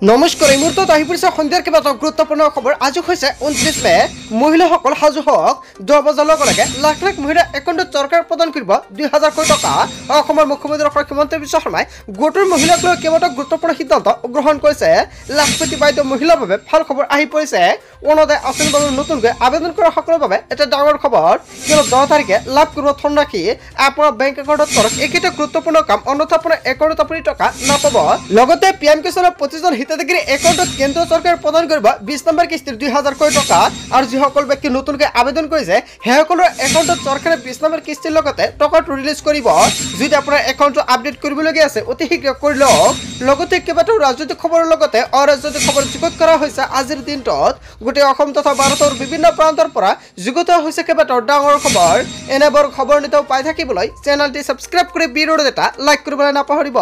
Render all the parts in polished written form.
নমস্কাৰ এই মুহূৰ্তত আহি পৰিছে সন্ধিয়াৰ কেইবাটাও গুৰুত্বপূৰ্ণ খবৰ। আজি হৈছে 29 মে। মহিলাসকল সাজু হওক। 10 বজাৰ লগে লগে লাখ লাখ মহিলা একাউণ্টত চৰকাৰ প্ৰদান কৰিব 2000 কোটি টকা। অসমৰ মুখ্যমন্ত্ৰী ডক্টৰ হিমন্ত বিশ্ব শৰ্মাই গোটৰ মহিলাক লৈ কেইবাটাও গুৰুত্বপূৰ্ণ সিদ্ধান্ত গ্ৰহণ কৰিছে। লাখপতি বাইদেউ মহিলাৰ বাবে ভাল খবৰ আহি পৰিছে। অৰুণোদয় আঁচনিৰ বাবে নতুনকৈ আবেদন কৰা সকলৰ বাবে এটা ডাঙৰ খবৰ। কিয়নো 10 তাৰিখে লাভ কৰিব ধনৰাশি আপোনাৰ বেংক একাউণ্টত কৰক। এইকেইটা গুৰুত্বপূৰ্ণ কাম, অন্যথা আপোনাৰ একাউণ্টত আপুনি টকা নাপাব। লগতে পিএম কিষাণৰ 25জন হিতাধিকাৰী একাউণ্টত কেন্দ্ৰীয় চৰকাৰে প্ৰদান কৰিব 20 নম্বৰ কিস্তিৰ 2000 কোটি টকা। আৰু যিসকল ব্যক্তি নতুনকৈ আবেদন কৰিছে সেইসকলৰ একাউণ্টত চৰকাৰে 20 নম্বৰ কিস্তিৰ লগতে টকাটো ৰিলিজ কৰিব। যদি আপোনাৰ একাউণ্টটো আপডেট কৰিবলগীয়া আছে অতি শীঘ্ৰে কৰি লওক। লগতে কেইবাটাও ৰাজনৈতিক খবৰৰ লগতে অৰাজনৈতিক খবৰ যুগুত কৰা হৈছে। আজিৰ দিনটোত গোটেই অসম তথা ভাৰতৰ বিভিন্ন প্ৰান্তৰ পৰা যুগুত হৈছে কেইবাটাও ডাঙৰ খবৰ। এনেবোৰ খবৰ নিতৌ পাই থাকিবলৈ চেনেলটি ছাবস্ক্ৰাইব কৰি ভিডিঅ'টো এটা লাইক কৰিবলৈ নাপাহৰিব।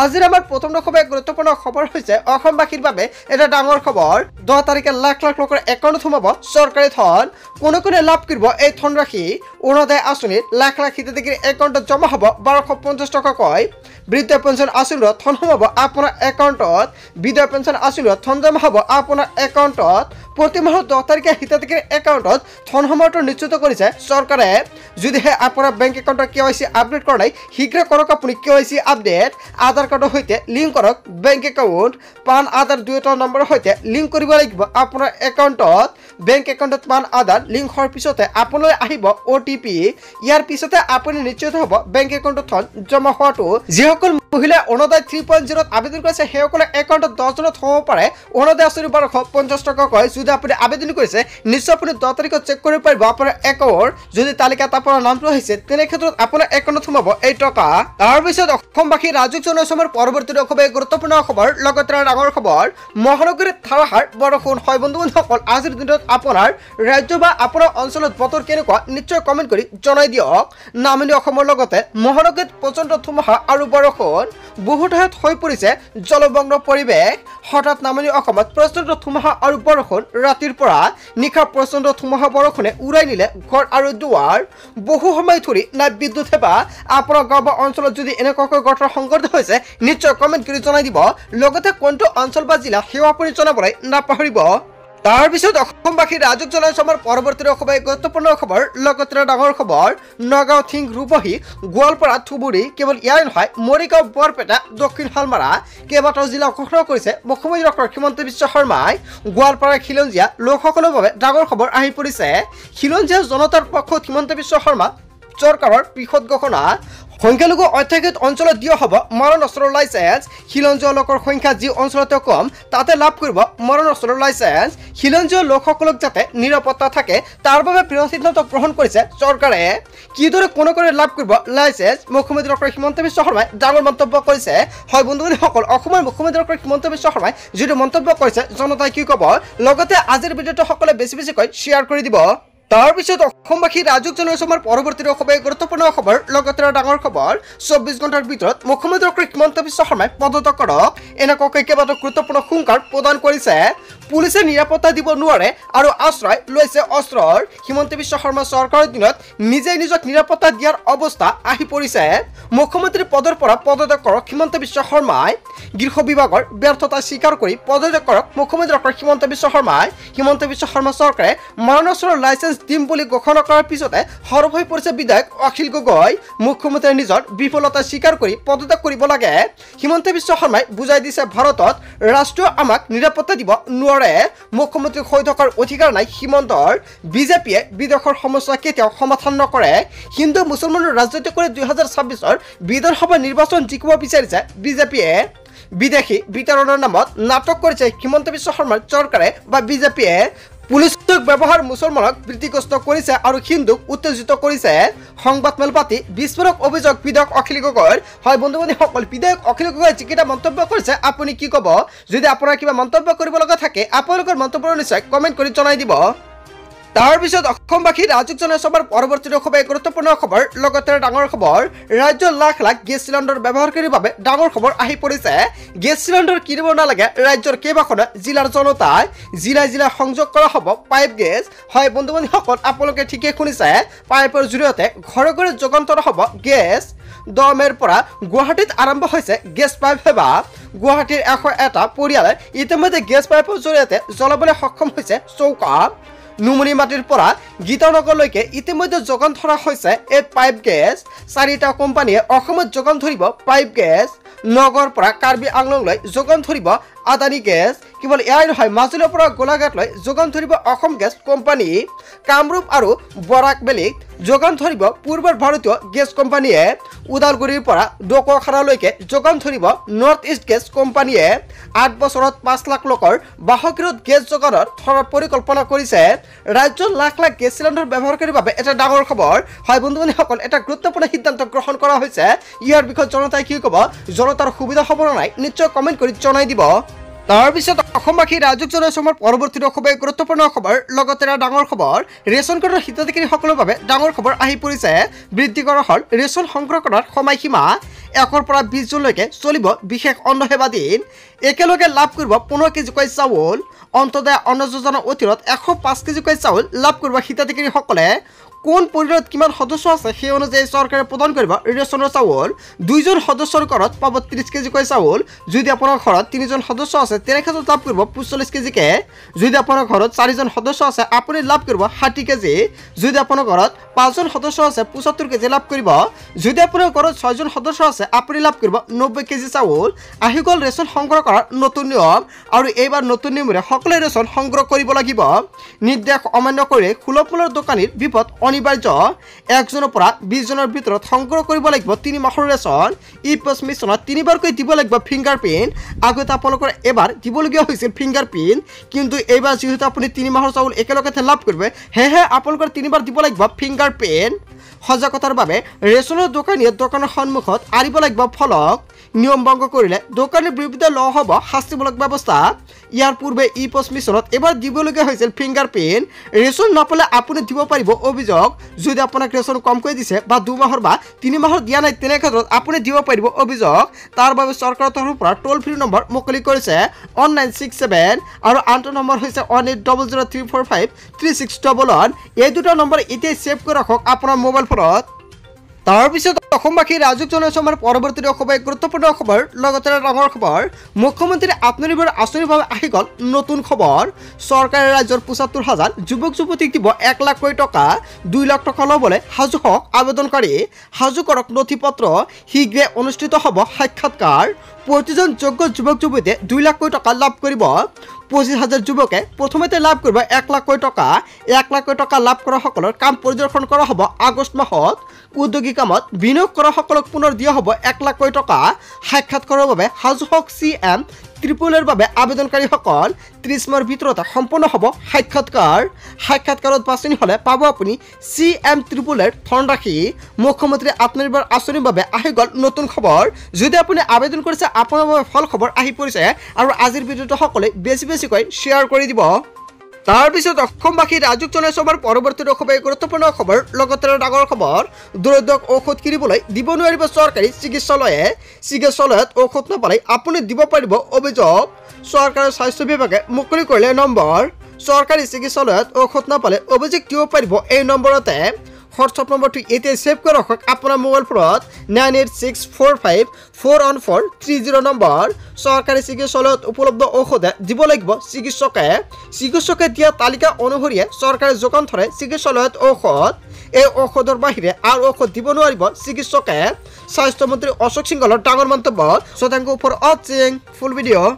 আজিৰ আমাৰ প্ৰথম খবৰ গুৰুত্বপূৰ্ণ খবৰ হৈছে অসমবাসীৰ বাবে এটা ডাঙৰ খবৰ। 10 তাৰিখে লাখ লাখ লোকৰ একাউণ্টত সোমাব চৰকাৰী ধন। কোনে কোনে লাভ কৰিব এই ধনৰাশি? অৰুণোদয় আঁচনিত লাখ লাখ হিতাধিকাৰীৰ একাউণ্টত জমা হ'ব 1250 টকাকৈ। বৃদ্ধ পেঞ্চন আঁচনিৰ ধন সোমাব আপোনাৰ একাউণ্টত। বিধৱা পেঞ্চন আঁচনিৰ ধন জমা হ'ব আপোনাৰ একাউণ্টত। প্ৰতি মাহৰ 10 তাৰিখে হিতাধিকাৰীৰ একাউণ্টত ধন সোমোৱাটো নিশ্চিত কৰিছে চৰকাৰে। যদিহে আপোনাৰ বেংক একাউণ্টৰ KYC আপডেট কৰা নাই শীঘ্ৰে কৰক আপুনি KYC আপডেট। আধাৰ কাৰ্ডৰ সৈতে লিংক কৰক বেংক একাউণ্ট। পান আধাৰ দুয়োটা নম্বৰৰ সৈতে লিংক কৰিব লাগিব আপোনাৰ একাউণ্টত। বেংক একাউণ্টত পান আধাৰ লিংক হোৱাৰ পিছতে আপোনালৈ আহিব OTP। ইয়াৰ পিছতে আপুনি নিশ্চিত হ'ব বেংক একাউণ্টত ধন জমা হোৱাটো। যিসকল মহিলাই অৰুণোদয় 3.0 আবেদন কৰিছে সেইসকলৰ একাউণ্টত 10 জনত হ'ব পাৰে অৰুণোদয় আঁচনি 1250 টকাকৈ। যদি আপুনি আবেদন কৰিছে নিশ্চয় আপুনি 10 তাৰিখত চেক কৰিব পাৰিব আপোনাৰ একাউণ্ট। যদি তালিকাত আপোনাৰ নামটো আহিছে তেনে ক্ষেত্ৰত আপোনাৰ একাউণ্টত সোমাব এই টকা। তাৰপিছত অসমবাসী ৰাজুক জনসমৰ পৰৱৰ্তী খুবেই গুৰুত্বপূৰ্ণ খবৰ। লগতে ডাঙৰ খবৰ, মহানগৰীত ধাৰাসাৰ বৰষুণ হয়। বন্ধুসকল আজিৰ দিনত আপোনাৰ ৰাজ্য বা আপোনাৰ অঞ্চলত বতৰ কেনেকুৱা নিশ্চয় কমেণ্ট কৰি জনাই দিয়ক। নামনি অসমৰ লগতে মহানগৰীত প্ৰচণ্ড ধুমুহা আৰু বৰষুণ। বহু ঠাইত হৈ পৰিছে জলমগ্ন পৰিৱেশ। হঠাৎ নামনি অসমত প্ৰচণ্ড ধুমুহা আৰু বৰষুণ। ৰাতিৰ পৰা নিশা প্ৰচণ্ড ধুমুহা বৰষুণে উৰাই নিলে ঘৰ আৰু দুৱাৰ। বহু সময় ধৰি নাই বিদ্যুৎ সেৱা। আপোনাৰ গাঁও বা অঞ্চলত যদি এনেকুৱাকৈ ঘটনা সংঘটিত হৈছে নিশ্চয় কমেণ্ট কৰি জনাই দিব। লগতে কোনটো অঞ্চল বা জিলা সেৱা আপুনি জনাবলৈ নাপাহৰিব। তাৰপিছত অসমবাসী ৰাজুক জনসমৰ পৰৱৰ্তী খুবেই গুৰুত্বপূৰ্ণ খবৰ। লগতে ডাঙৰ খবৰ, নগাঁও থিং ৰূপহী গোৱালপাৰা ধুবুৰী কেৱল ইয়াই নহয় মৰিগাঁও বৰপেটা দক্ষিণ শালমাৰা কেইবাটাও জিলা ঘোষণা কৰিছে মুখ্যমন্ত্ৰী ডক্টৰ হিমন্ত বিশ্ব শৰ্মাই। গোৱালপাৰা খিলঞ্জীয়া লোকসকলৰ বাবে ডাঙৰ খবৰ আহি পৰিছে। খিলঞ্জীয়া জনতাৰ পক্ষত হিমন্ত বিশ্ব শৰ্মা চৰকাৰৰ বৃহৎ ঘোষণা। সংখ্যালঘু অধ্যুষিত অঞ্চলত দিয়া হ'ব মৰণ অস্ত্ৰৰ লাইচেন্স। খিলঞ্জীয় লোকৰ সংখ্যা যি অঞ্চলতে কম তাতে লাভ কৰিব মৰণ অস্ত্ৰৰ লাইচেন্স। খিলঞ্জীয় লোকসকলক যাতে নিৰাপত্তা থাকে তাৰ বাবে বৃহৎ সিদ্ধান্ত গ্ৰহণ কৰিছে চৰকাৰে। কিদৰে কোনে লাভ কৰিব লাইচেন্স? মুখ্যমন্ত্ৰী ডক্টৰ হিমন্ত বিশ্ব শৰ্মাই ডাঙৰ মন্তব্য কৰিছে। হয় বন্ধুসকল, অসমৰ মুখ্যমন্ত্ৰী ডক্টৰ হিমন্ত বিশ্ব শৰ্মাই যিটো মন্তব্য কৰিছে জনতাই কি ক'ব? লগতে আজিৰ ভিডিঅ'টো সকলোৱে বেছিকৈ শ্বেয়াৰ কৰি দিব। তাৰপিছত অসমবাসী ৰাজুক জনসমৰ পৰৱৰ্তী খুবেই গুৰুত্বপূৰ্ণ খবৰ। লগতে ডাঙৰ খবৰ, 24 ঘণ্টাৰ ভিতৰত মুখ্যমন্ত্ৰী ডক্টৰ হিমন্ত বিশ্ব শৰ্মাই পদত্যাগ কৰক। এনেকুৱাকৈ কেইবাটাও গুৰুত্বপূৰ্ণ হুংকাৰ প্ৰদান কৰিছে। পুলিচে নিৰাপত্তা দিব নোৱাৰে আৰু আশ্ৰয় লৈছে অস্ত্ৰৰ। হিমন্ত বিশ্ব শৰ্মা চৰকাৰৰ দিনত নিজেই নিজক নিৰাপত্তা দিয়াৰ অৱস্থা আহি পৰিছে। মুখ্যমন্ত্ৰী পদৰ পৰা পদত্যাগ কৰক হিমন্ত বিশ্ব শৰ্মাই। গৃহ বিভাগৰ ব্যৰ্থতা স্বীকাৰ কৰি পদত্যাগ কৰক মুখ্যমন্ত্ৰী ডক্টৰ হিমন্ত বিশ্ব শৰ্মাই। হিমন্ত বিশ্ব শৰ্মা চৰকাৰে মৰণোত্তৰৰ লাইচেন্স দিম বুলি ঘোষণা কৰাৰ পিছতে সৰব হৈ পৰিছে বিধায়ক অখিল গগৈ। মুখ্যমন্ত্ৰীয়ে নিজৰ বিফলতা স্বীকাৰ কৰি পদত্যাগ কৰিব লাগে। হিমন্ত বিশ্ব শৰ্মাই বুজাই দিছে ভাৰতত ৰাষ্ট্ৰীয় আমাক নিৰাপত্তা দিব নোৱাৰে। মুখ্যমন্ত্ৰী হৈ থকাৰ অধিকাৰ নাই হিমন্তৰ। বিজেপিয়ে বিদেশৰ সমস্যা কেতিয়াও সমাধান নকৰে। হিন্দু মুছলমানৰ ৰাজনীতি কৰি 2026 বিধানসভা নিৰ্বাচন জিকিব বিচাৰিছে বিজেপিয়ে। বিদেশী বিতৰণৰ নামত নাটক কৰিছে হিমন্ত বিশ্ব শৰ্মাৰ চৰকাৰে বা বিজেপিয়ে। পুলিচক ব্যৱহাৰ মুছলমানক প্ৰীতিগ্ৰস্ত কৰিছে আৰু হিন্দুক উত্তেজিত কৰিছে। সংবাদ মেল পাতি বিস্ফোৰক অভিযোগ বিধায়ক অখিল গগৈৰ। হয় বন্ধুসকল, বিধায়ক অখিল গগৈ যিকেইটা মন্তব্য কৰিছে আপুনি কি ক'ব? যদি আপোনাৰ কিবা মন্তব্য কৰিব লগা থাকে আপোনালোকৰ মন্তব্য নিশ্চয় কমেণ্ট কৰি জনাই দিব। তাৰ পিছত অসমবাসী ৰাজ্যক জনাইছো আমাৰ পৰৱৰ্তী খুব গুৰুত্বপূৰ্ণ খবৰ লগতে ডাঙৰ খবৰ ৰাজ্যৰ লাখ লাখ গেছ চিলিণ্ডাৰ ব্যৱহাৰকাৰীৰ বাবে ডাঙৰ খবৰ আহি পৰিছে গেছ চিলিণ্ডাৰ কিনিব নালাগে ৰাজ্যৰ কেইবাখন জিলাৰ জনতাই জিলাই জিলাই সংযোগ কৰা হ'ব পাইপ গেছ হয় বন্ধু বান্ধৱীসকল আপোনালোকে ঠিকেই শুনিছে পাইপৰ জৰিয়তে ঘৰে ঘৰে যোগান ধৰা হ'ব গেছ দমেৰ পৰা গুৱাহাটীত আৰম্ভ হৈছে গেছ পাইপ সেৱা গুৱাহাটীৰ 101টা পৰিয়ালে ইতিমধ্যে গেছ পাইপৰ জৰিয়তে জ্বলাবলৈ সক্ষম হৈছে চৌকা নুমনি মাটিৰ পৰা গীতানগৰলৈকে ইতিমধ্যে যোগান ধৰা হৈছে এই পাইপ গেছ 4টা কোম্পানীয়ে অসমত যোগান ধৰিব পাইপ গেছ নগৰ পৰা কাৰ্বি আংলংলৈ যোগান ধৰিব আদানী গেছ কেৱল এয়াই নহয় মাজুলীৰ পৰা গোলাঘাটলৈ যোগান ধৰিব অসম গেছ কোম্পানী কামৰূপ আৰু বৰাকবেলিত যোগান ধৰিব পূৰ্বৰ ভাৰতীয় গেছ কোম্পানীয়ে উদালগুৰিৰ পৰা ডকখানালৈকে যোগান ধৰিব নৰ্থ ইষ্ট গেছ কোম্পানীয়ে 8 বছৰত 5 লাখ লোকৰ বাহকীৰত গেছ যোগানৰ ধৰাৰ পৰিকল্পনা কৰিছে ৰাজ্যৰ লাখ লাখ গেছ চিলিণ্ডাৰ ব্যৱহাৰকাৰীৰ বাবে এটা ডাঙৰ খবৰ হয় বন্ধু বান্ধৱীসকল এটা গুৰুত্বপূৰ্ণ সিদ্ধান্ত গ্ৰহণ কৰা হৈছে ইয়াৰ বিষয়ে জনতাই কি ক'ব জনতাৰ সুবিধা হ'ব নাই নিশ্চয় কমেণ্ট কৰি জনাই দিব তাৰ পিছত অসমবাসী ৰাজ্যক জনাইছো আমাৰ পৰৱৰ্তী খুব গুৰুত্বপূৰ্ণ খবৰ লগতে ডাঙৰ খবৰ ৰেচন কাৰ্ডৰ হিতাধিকাৰীসকলৰ বাবে ডাঙৰ খবৰ আহি পৰিছে বৃদ্ধি কৰা হ'ল ৰেচন সংগ্ৰহ কৰাৰ সময়সীমা 1 পৰা 20 জুনলৈকে চলিব বিশেষ অন্ন সেৱা দিন একেলগে লাভ কৰিব 15 কেজিকৈ চাউল অন্তদয় অন্ন যোজনাৰ অধীনত 105 কেজিকৈ চাউল লাভ কৰিব হিতাধিকাৰীসকলে কোন পৰিয়ালত কিমান সদস্য আছে সেই অনুযায়ী চৰকাৰে প্ৰদান কৰিব ৰেচনৰ চাউল 2জন সদস্যৰ ঘৰত পাব 30 কেজিকৈ চাউল যদি আপোনাৰ ঘৰত 3জন সদস্য আছে তেনেক্ষেত্ৰত লাভ কৰিব 45 কেজিকে যদি আপোনাৰ ঘৰত 4জন সদস্য আছে আপুনি লাভ কৰিব 60 কেজি যদি আপোনাৰ ঘৰত 5জন সদস্য আছে 75 কেজি লাভ কৰিব যদি আপোনাৰ ঘৰত 6জন সদস্য আছে আপুনি লাভ কৰিব 90 কেজি চাউল আহি গ'ল ৰেচন সংগ্ৰহ কৰাৰ নতুন নিয়ম আৰু এইবাৰ নতুন নিয়মৰে সকলোৱে ৰেচন সংগ্ৰহ কৰিব লাগিব নিৰ্দেশ অমান্য কৰি সুলভ-মূল্যৰ দোকানীৰ বিপদ অনিবাৰ্য 1 জনৰ পৰা 20 জনৰ ভিতৰত সংগ্ৰহ কৰিব লাগিব 3 মাহৰ ৰেচন ই-পছ মিছনত 3বাৰকৈ দিব লাগিব ফিংগাৰপ্ৰিণ্ট আগতে আপোনালোকৰ এবাৰ দিবলগীয়া হৈছিল ফিংগাৰপ্ৰিণ্ট কিন্তু এইবাৰ যেহেতু আপুনি 3 মাহৰ চাউল একেলগে লাভ কৰিব হেহে আপোনালোকৰ 3বাৰ দিব লাগিব ফিংগাৰপ্ৰিণ্ট সজাগতাৰ বাবে ৰেচনৰ দোকানীয়ে দোকানৰ সন্মুখত আৰিব লাগিব ফলক নিয়ম ভংগ কৰিলে দোকানীৰ বিৰুদ্ধে লোৱা হ'ব শাস্তিমূলক ব্যৱস্থা ইয়াৰ পূৰ্বে ই-পছ মিছনত এবাৰ দিবলগীয়া হৈছিল ফিংগাৰপ্ৰিণ্ট ৰেচন নাপালে আপুনি দিব পাৰিব অভিযোগ যদি আপোনাক ৰেচন কমকৈ দিছে বা 2 মাহৰ বা 3 মাহৰ দিয়া নাই তেনে ক্ষেত্ৰত আপুনি দিব পাৰিব অভিযোগ তাৰ বাবে চৰকাৰৰ তৰফৰ পৰা টোল ফ্ৰী নম্বৰ মুকলি কৰিছে 1967 আৰু আনটো নম্বৰ হৈছে 1800345361 এই দুটা নম্বৰ এতিয়া সেভ কৰি ৰাখক আপোনাৰ মোবাইল ফোনত তাৰ পিছত অসমবাসী ৰাজ্যক জনাইছো আমাৰ পৰৱৰ্তী খুব গুৰুত্বপূৰ্ণ খবৰ লগতে ডাঙৰ খবৰ মুখ্যমন্ত্ৰী আত্মনিৰ্ভৰ আঁচনিৰ বাবে আহি গ'ল নতুন খবৰ চৰকাৰে ৰাজ্যৰ ৭৫,০০০ যুৱক যুৱতীক দিব 1 লাখ টকা 2 লাখ টকা ল'বলৈ সাজু হওক আবেদনকাৰী সাজু কৰক নথিপত্ৰ শীঘ্ৰে অনুষ্ঠিত হ'ব সাক্ষাৎকাৰ প্ৰতিজন যোগ্য যুৱক যুৱতীয়ে 2 লাখ টকা লাভ কৰিব 25,000 যুৱকে প্ৰথমতে লাভ কৰিব 1 লাখ টকা 1 লাখ টকা লাভ কৰা সকলৰ কাম পৰিদৰ্শন কৰা হ'ব আগষ্ট মাহত উদ্যোগী কামত বিনিয়োগ কৰা সকলক পুনৰ দিয়া হ'ব 1 লাখ টকা সাক্ষাৎকাৰৰ বাবে সাজু হওক CM ত্ৰিপুলৰ বাবে আবেদনকাৰীসকল 30 মাহৰ ভিতৰতে সম্পূৰ্ণ হ'ব সাক্ষাৎকাৰত বাছনি হ'লে পাব আপুনি CM ত্ৰিপুলৰ ধনৰাশি মুখ্যমন্ত্ৰী আত্মনিৰ্ভৰ আঁচনিৰ বাবে আহি গ'ল নতুন খবৰ যদি আপুনি আবেদন কৰিছে আপোনাৰ বাবে ভাল খবৰ আহি পৰিছে আৰু আজিৰ ভিডিঅ'টো সকলোৱে বেছিকৈ শ্বেয়াৰ কৰি দিব তাৰ পিছত অসমবাসী ৰাজ্যক জনাইছো আমাৰ পৰৱৰ্তী খুব গুৰুত্বপূৰ্ণ খবৰ লগতে ডাঙৰ খবৰ দুৰ্যোগ ঔষধ কিনিবলৈ দিব নোৱাৰিব চৰকাৰী চিকিৎসালয়ত ঔষধ নাপালে আপুনি দিব পাৰিব অভিযোগ চৰকাৰৰ স্বাস্থ্য বিভাগে মুকলি কৰিলে নম্বৰ চৰকাৰী চিকিৎসালয়ত ঔষধ নাপালে অভিযোগ দিব পাৰিব এই নম্বৰতে হোৱাটছআপ নম্বৰটো এতিয়া সেভ কৰি ৰাখক আপোনাৰ মোবাইল ফোনত 9864541430 নম্বৰ চৰকাৰী চিকিৎসালয়ত উপলব্ধ ঔষধ দিব লাগিব চিকিৎসকে দিয়া তালিকা অনুসৰি চৰকাৰে যোগান ধৰে চিকিৎসালয়ত ঔষধ এই ঔষধৰ বাহিৰে আৰু ঔষধ দিব নোৱাৰিব চিকিৎসকে স্বাস্থ্যমন্ত্ৰী অশোক সিংহলৰ ডাঙৰ মন্তব্য শতাংশ ফৰ ৱাচিং ফুল ভিডিঅ'